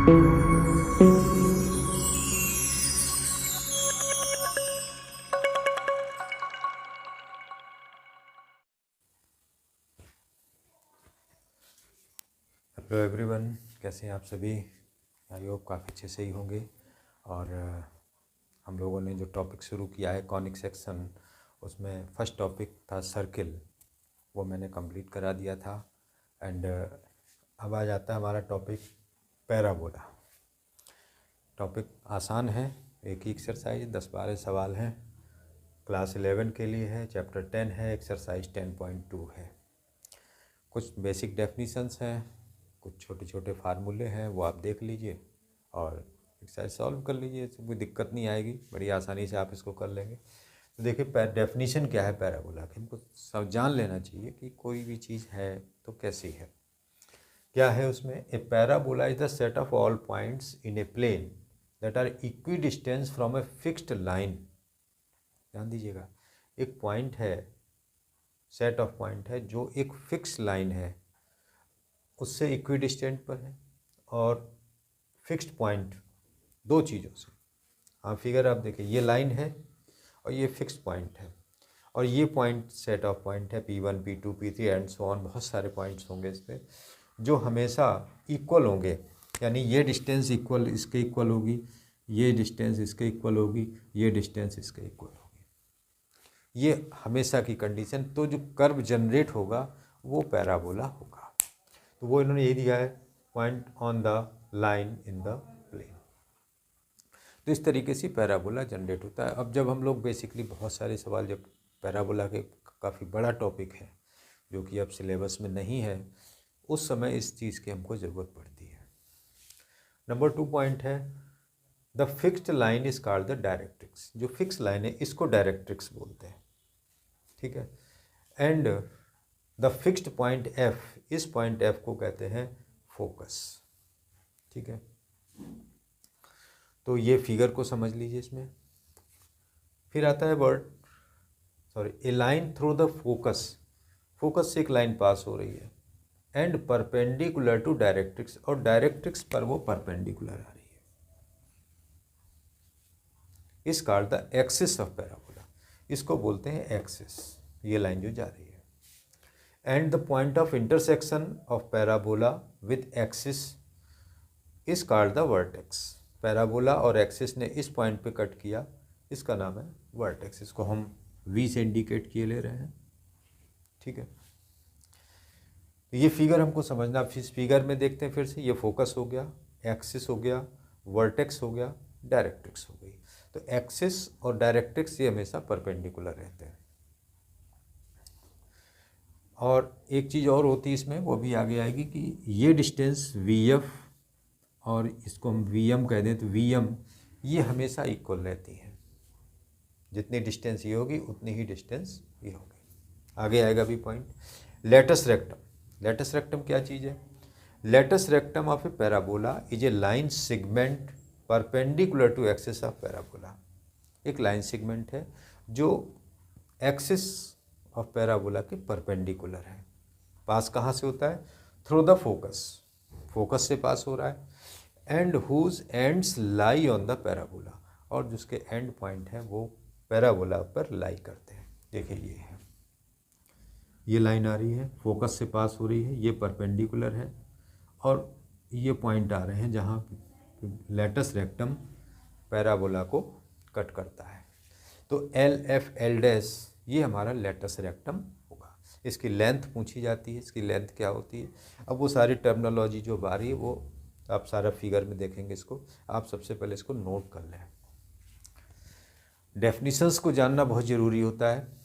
Hello everyone, कैसे हैं आप सभी। आई होप काफ़ी अच्छे से ही होंगे। और हम लोगों ने जो टॉपिक शुरू किया है कॉनिक सेक्शन, उसमें फर्स्ट टॉपिक था सर्किल, वो मैंने कंप्लीट करा दिया था। एंड अब आ जाता है हमारा टॉपिक पैराबोला। टॉपिक आसान है, एक ही एक्सरसाइज 10-12 सवाल हैं। क्लास 11 के लिए है, चैप्टर 10 है, एक्सरसाइज 10.2 है। कुछ बेसिक डेफिनीशंस हैं, कुछ छोटे छोटे फार्मूले हैं, वो आप देख लीजिए और एक्सरसाइज सॉल्व कर लीजिए। इससे कोई दिक्कत नहीं आएगी, बड़ी आसानी से आप इसको कर लेंगे। तो देखिए डेफिनीशन क्या है पैराबोला की, हमको सब जान लेना चाहिए कि कोई भी चीज़ है तो कैसी है, क्या है उसमें। A parabola is the set of all points in a plane that are equidistance from a fixed line. ध्यान दीजिएगा, एक पॉइंट है, सेट ऑफ पॉइंट है जो एक फिक्स लाइन है उससे इक्वी डिस्टेंट पर है, और फिक्स्ड पॉइंट दो चीज़ों से। हाँ, फिगर आप देखिए, ये लाइन है और ये फिक्स्ड पॉइंट है, और ये पॉइंट सेट ऑफ पॉइंट है P1 P2 P3 and so on. बहुत सारे पॉइंट्स होंगे इस पर जो हमेशा इक्वल होंगे, यानी ये डिस्टेंस इक्वल इसके इक्वल होगी, ये डिस्टेंस इसके इक्वल होगी, ये डिस्टेंस इसके इक्वल होगी। ये हमेशा की कंडीशन। तो जो कर्व जनरेट होगा वो पैराबोला होगा। तो वो इन्होंने यही दिया है, point on the line in the plane. तो इस तरीके से पैराबोला जनरेट होता है। अब जब हम लोग बेसिकली बहुत सारे सवाल, जब पैराबोला के काफ़ी बड़ा टॉपिक है जो कि अब सिलेबस में नहीं है, उस समय इस चीज़ की हमको ज़रूरत पड़ती है। नंबर 2 पॉइंट है, the fixed line is called the directrix. जो फिक्स लाइन है इसको डायरेक्ट्रिक्स बोलते हैं, ठीक है। And the fixed point F, इस पॉइंट एफ को कहते हैं फोकस, ठीक है। तो ये फिगर को समझ लीजिए इसमें। फिर आता है a line through the focus, focus से एक लाइन पास हो रही है, एंड परपेंडिकुलर टू डायरेक्ट्रिक्स, और डायरेक्ट्रिक्स पर वो परपेंडिकुलर आ रही है, is called the axis of parabola. इसको बोलते हैं एक्सिस, ये लाइन जो जा रही है। And the point of intersection of parabola with axis is called the vertex. Parabola और एक्सिस ने इस पॉइंट पे कट किया, इसका नाम है वर्टेक्स। इसको हम वी से इंडिकेट किए ले रहे हैं, ठीक है। तो ये फिगर हमको समझना। फिर इस फिगर में देखते हैं फिर से, ये फोकस हो गया, एक्सिस हो गया, वर्टेक्स हो गया, डायरेक्ट्रिक्स हो गई। तो एक्सिस और डायरेक्ट्रिक्स ये हमेशा परपेंडिकुलर रहते हैं। और एक चीज़ और होती है इसमें, वो भी आगे आएगी, कि ये डिस्टेंस VF और इसको हम VM कह दें तो VM, ये हमेशा इक्वल रहती हैं। जितनी डिस्टेंस ये होगी उतनी ही डिस्टेंस ये होगी। आगे आएगा भी point. Latus rectum, latus rectum क्या चीज़ है। Latus rectum of a parabola is a line segment perpendicular to axis of parabola. एक लाइन सेगमेंट है जो एक्सिस ऑफ पैराबोला के परपेंडिकुलर है। पास कहाँ से होता है, थ्रू द फोकस, फोकस से पास हो रहा है। And whose ends lie on the parabola, और जिसके एंड पॉइंट है वो पैराबोला पर लाई करते हैं। देखिए ये है, ये लाइन आ रही है, फोकस से पास हो रही है, ये परपेंडिकुलर है, और ये पॉइंट आ रहे हैं जहाँ लेटस रेक्टम पैराबोला को कट करता है। तो LF L' ये हमारा लेटस रेक्टम होगा। इसकी लेंथ पूछी जाती है, इसकी लेंथ क्या होती है। अब वो सारी टर्मिनोलॉजी जो आ रही है वो आप सारा फिगर में देखेंगे। इसको आप सबसे पहले इसको नोट कर लें। डेफिनेशंस को जानना बहुत ज़रूरी होता है।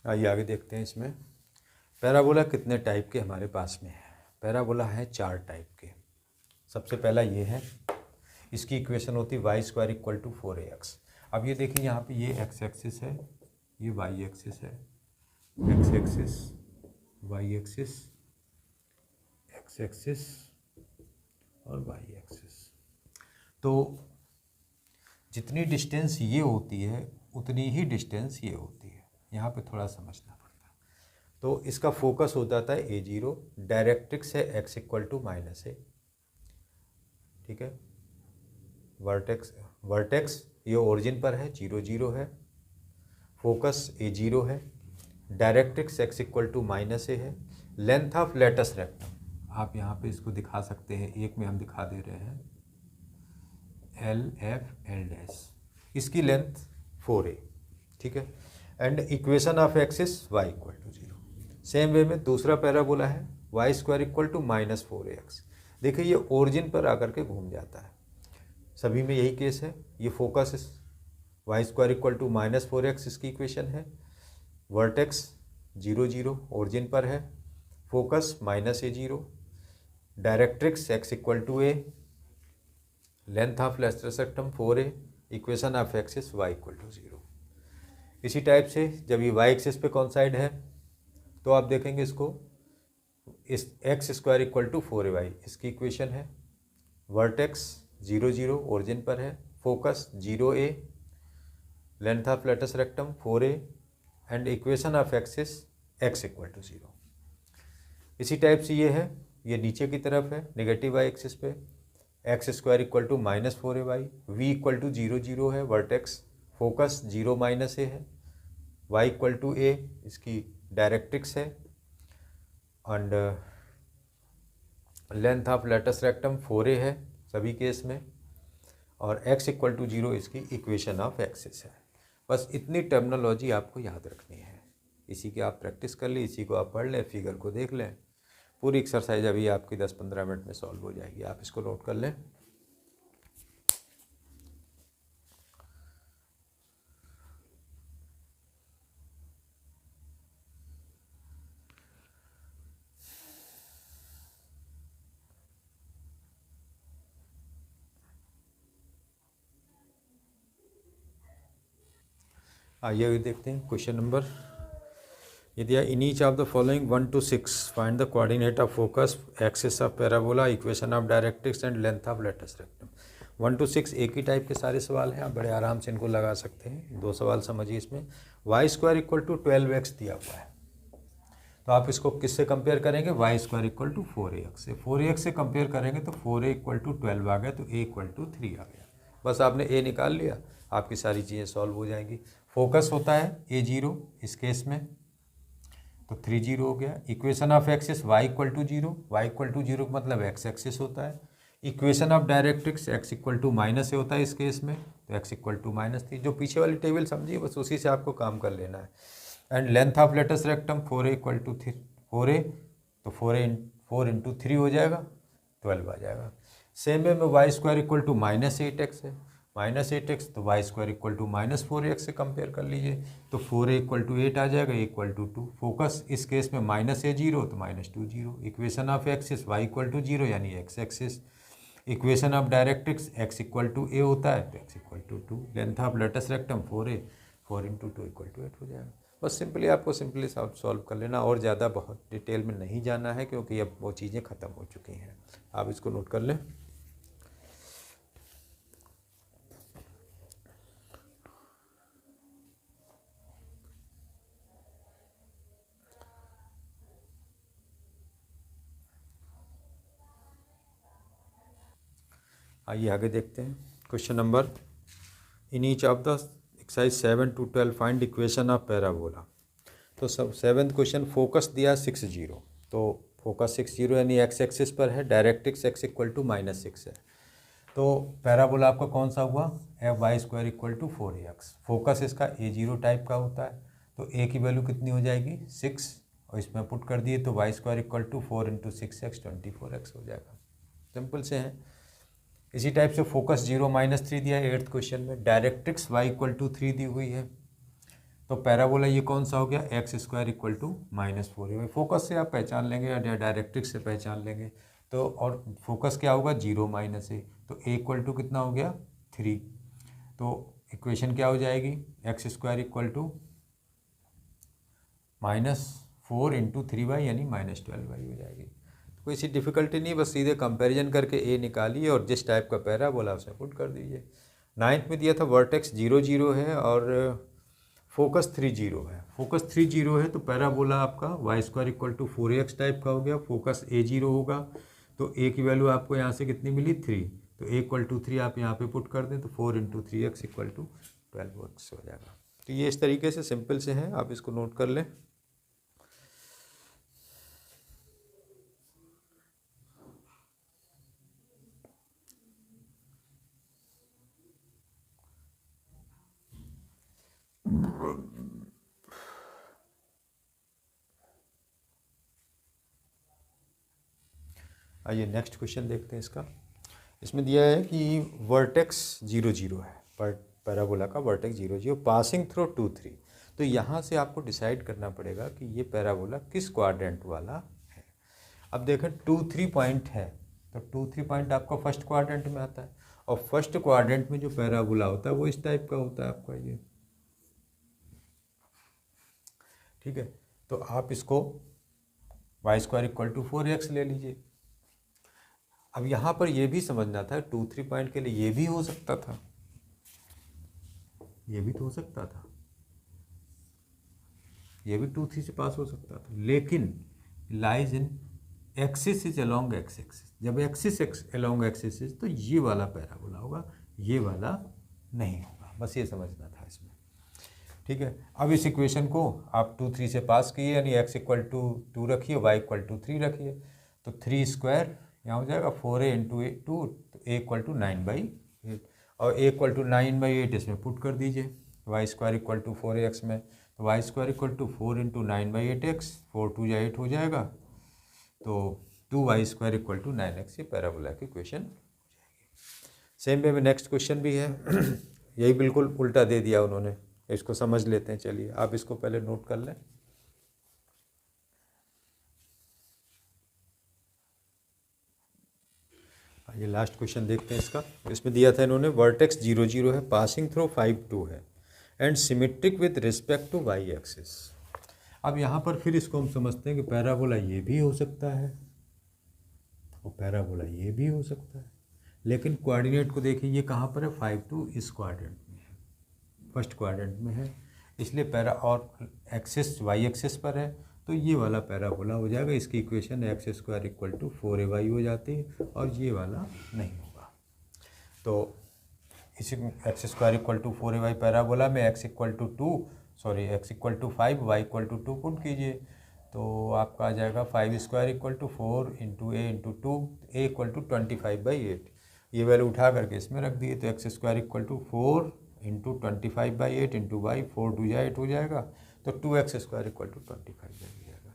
आइए आगे देखते हैं। इसमें पैराबोला कितने टाइप के हमारे पास में है। पैराबोला है 4 टाइप के। सबसे पहला ये है, इसकी इक्वेशन होती है y² = 4ax। अब ये देखिए यहाँ पे ये x एक्सिस है, ये y एक्सिस है, x axis, y axis, x axis और y एक्सिस। तो जितनी डिस्टेंस ये होती है उतनी ही डिस्टेंस ये होती है। यहाँ पे थोड़ा समझना पड़ता है। तो इसका फोकस हो जाता है A0, डायरेक्ट्रिक्स है x = -a, ठीक है। वर्टेक्स ये ओरिजिन पर है, 0 0 है, फोकस A0 है, डायरेक्ट्रिक्स x = -a है, लेंथ ऑफ लेटस रेक्टम आप यहाँ पे इसको दिखा सकते हैं, एक में हम दिखा दे रहे हैं LF L', इसकी लेंथ 4a, ठीक है। And equation of axis y = 0। Same way में दूसरा पैराबोला है y² = -4ax। देखिए ये ओरिजिन पर आकर के घूम जाता है, सभी में यही केस है। ये फोकस y² = -4x इसकी इक्वेशन है, वर्टेक्स 0 0 ओरिजिन पर है, focus -a0, directrix x = a, length of latus rectum 4a, equation of axis y = 0। इसी टाइप से जब ये y एक्सिस पे कॉन्साइड है तो आप देखेंगे इसको, इस x² = 4ay इसकी इक्वेशन है, वर्टेक्स 0 0 ओरिजिन पर है, focus 0a, length of latus rectum 4a and equation of axis x = 0। इसी टाइप से ये है, ये नीचे की तरफ है नेगेटिव y एक्सिस पे, x² = -4ay, v = 0 0 है, वर्टेक्स, फोकस 0 -a है, y = a इसकी डायरेक्ट्रिक्स है and length of latus rectum 4a है सभी केस में, और x = 0 इसकी इक्वेशन ऑफ एक्सिस है। बस इतनी टर्मिनोलॉजी आपको याद रखनी है, इसी की आप प्रैक्टिस कर लें, इसी को आप पढ़ लें, फिगर को देख लें। पूरी एक्सरसाइज अभी आपकी 10-15 मिनट में सॉल्व हो जाएगी, आप इसको नोट कर लें। आइए देखते हैं क्वेश्चन नंबर, ये दिया in each of the following 1 to 6 find the coordinate of focus, axis of parabola, equation of directrix and length of latus rectum. 1 to 6 एक ही टाइप के सारे सवाल हैं, आप बड़े आराम से इनको लगा सकते हैं। दो सवाल समझिए इसमें, y² = 12x दिया हुआ है, तो आप इसको किससे कंपेयर करेंगे, y² = 4ax से। 4ax से कंपेयर करेंगे तो 4a = 12 आ गया, तो a = 3 आ गया। बस आपने a निकाल लिया, आपकी सारी चीज़ें सॉल्व हो जाएंगी। फोकस होता है A0 इस केस में, तो 3 0 हो गया। Equation of axis y = 0, y = 0 का मतलब x एक्सिस होता है। Equation of directrix x = -a होता है इस केस में, तो x = -3। जो पीछे वाली टेबल समझिए, बस उसी से आपको काम कर लेना है। And length of latus rectum 4a = 4a, तो 4 × 3 हो जाएगा, 12 आ जाएगा। सेम वे में y² = -8x है, -8x, तो y² = -4x से कंपेयर कर लीजिए, तो 4a = 8 आ जाएगा, a = 2। फोकस इस केस में -a0 तो -2 0। इक्वेशन ऑफ एक्सिस y = 0 यानी x axis. Equation of directrix x = a होता है, तो x = 2। Length of latus rectum 4a, 4 × 2 = 8 हो जाएगा। बस सिंपली आपको सिंपली सॉल्व कर लेना, और ज़्यादा बहुत डिटेल में नहीं जाना है, क्योंकि अब वो चीज़ें ख़त्म हो चुकी हैं। आप इसको नोट कर लें। आइए आगे देखते हैं question number, in each of the exercise 7 to 12 find equation of parabola. तो सब 7th क्वेश्चन, फोकस दिया 6 0, तो फोकस 6 0 यानी x एक्सिस पर है, डायरेक्ट्रिक्स x = -6 है, तो पैराबोला आपका कौन सा हुआ, y² = 4ax। फोकस इसका A0 टाइप का होता है, तो a की वैल्यू कितनी हो जाएगी 6, और इसमें पुट कर दिए तो y² = 4 × 6x 24x हो जाएगा। सिंपल से हैं। इसी टाइप से फोकस 0 -3 दिया है 8th क्वेश्चन में, डायरेक्ट्रिक्स y = 3 दी हुई है, तो पैराबोला ये कौन सा हो गया, x² = -4a। फोकस से आप पहचान लेंगे या डायरेक्ट्रिक्स से पहचान लेंगे, तो और फोकस क्या होगा 0 -a, तो a = कितना हो गया 3, तो इक्वेशन क्या हो जाएगी, x² = -4 × 3y यानी -12y हो जाएगी। कोई सी डिफ़िकल्टी नहीं, बस सीधे कंपैरिजन करके a निकालिए और जिस टाइप का पैराबोला उसे पुट कर दीजिए। नाइन्थ में दिया था वर्टेक्स 0 0 है और फोकस 3 0 है। फोकस 3 0 है तो पैराबोला आपका y square equal to 4ax type का हो गया। फोकस a0 होगा तो a की वैल्यू आपको यहाँ से कितनी मिली 3, तो a इक्वल टू 3 आप यहाँ पे पुट कर दें तो 4 into 3x equal to 12x हो जाएगा। तो ये इस तरीके से सिंपल से हैं, आप इसको नोट कर लें। आइए नेक्स्ट क्वेश्चन देखते हैं इसका। इसमें दिया है कि वर्टेक्स 0 0 है, पर पैराबोला का वर्टेक्स 0 0 पासिंग थ्रू 2 3। तो यहाँ से आपको डिसाइड करना पड़ेगा कि ये पैराबोला किस क्वाड्रेंट वाला है। अब देखें 2 3 पॉइंट है तो 2 3 पॉइंट आपका फर्स्ट क्वाड्रेंट में आता है, और फर्स्ट क्वाड्रेंट में जो पैराबोला होता है वो इस टाइप का होता है आपका ये, ठीक है। तो आप इसको Y square equal to 4x ले लीजिए। अब यहाँ पर ये भी समझना था 2 3 पॉइंट के लिए ये भी हो सकता था, ये भी तो हो सकता था, ये भी 2 3 से पास हो सकता था, लेकिन lies in axis is along x axis. जब एक्सिस अलोंग एक्सिस इज तो ये वाला पैराबोला होगा, ये वाला नहीं होगा। बस ये समझना था इसमें, ठीक है। अब इस इक्वेशन को आप 2 3 से पास किए, यानी x इक्वल टू 2 रखिए, y इक्वल टू 3 रखिए, तो 3 स्क्वायर यहाँ हो जाएगा 4a इंटू 2, तो a इक्वल टू 9/8, और a इक्वल टू 9/8 इसमें पुट कर दीजिए। Y square equal to 4ax में, तो y square equal to 4 into 9/8x, 4 2 या 8 हो जाएगा, तो 2y square equal to 9x। ये पैराबोला की इक्वेशन हो जाएगी। सेम वे में नेक्स्ट क्वेश्चन भी है यही बिल्कुल उल्टा दे दिया उन्होंने, इसको समझ लेते हैं। चलिए आप इसको पहले नोट कर लें। ये लास्ट क्वेश्चन देखते हैं इसका। इसमें दिया था इन्होंने वर्टेक्स 0 0 है, पासिंग थ्रू 5 2 है, and symmetric with respect to y axis. अब यहाँ पर फिर इसको हम समझते हैं कि पैराबोला ये भी हो सकता है और पैराबोला ये भी हो सकता है, लेकिन कोऑर्डिनेट को देखिए ये कहाँ पर है, 5 2 इस क्वाड्रेंट में है, फर्स्ट क्वाड्रेंट में है, इसलिए पैरा और एक्सिस वाई एक्सिस पर है, तो ये वाला पैराबोला हो जाएगा। इसकी equation x square equal to 4ay हो जाती है, और ये वाला नहीं होगा। तो इसी x square equal to 4ay parabola में x equal to 5 y equal to 2 put कीजिए, तो आपका आ जाएगा 5 square equal to 4 into a into 2, a equal to 25/8। ये वैल्यू उठा करके इसमें रख दिए, तो x square equal to 4 into 25/8 into y, 4 2 या 8 हो जाएगा, तो 2x स्क्वायर इक्वल टू 25 हो जाएगा।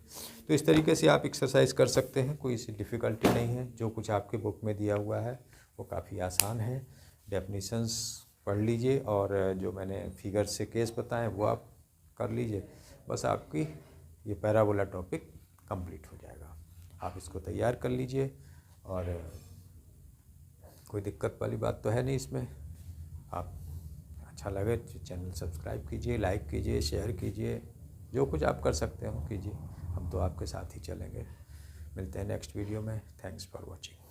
तो इस तरीके से आप एक्सरसाइज कर सकते हैं, कोई सी डिफ़िकल्टी नहीं है। जो कुछ आपके बुक में दिया हुआ है वो काफ़ी आसान है। डेफिनीशंस पढ़ लीजिए, और जो मैंने फिगर से केस बताएं वो आप कर लीजिए, बस आपकी ये पैराबोला टॉपिक कंप्लीट हो जाएगा। आप इसको तैयार कर लीजिए, और कोई दिक्कत वाली बात तो है नहीं इसमें। आप अच्छा लगे तो चैनल सब्सक्राइब कीजिए, लाइक कीजिए, शेयर कीजिए, जो कुछ आप कर सकते हो कीजिए। हम तो आपके साथ ही चलेंगे। मिलते हैं नेक्स्ट वीडियो में। Thanks for watching.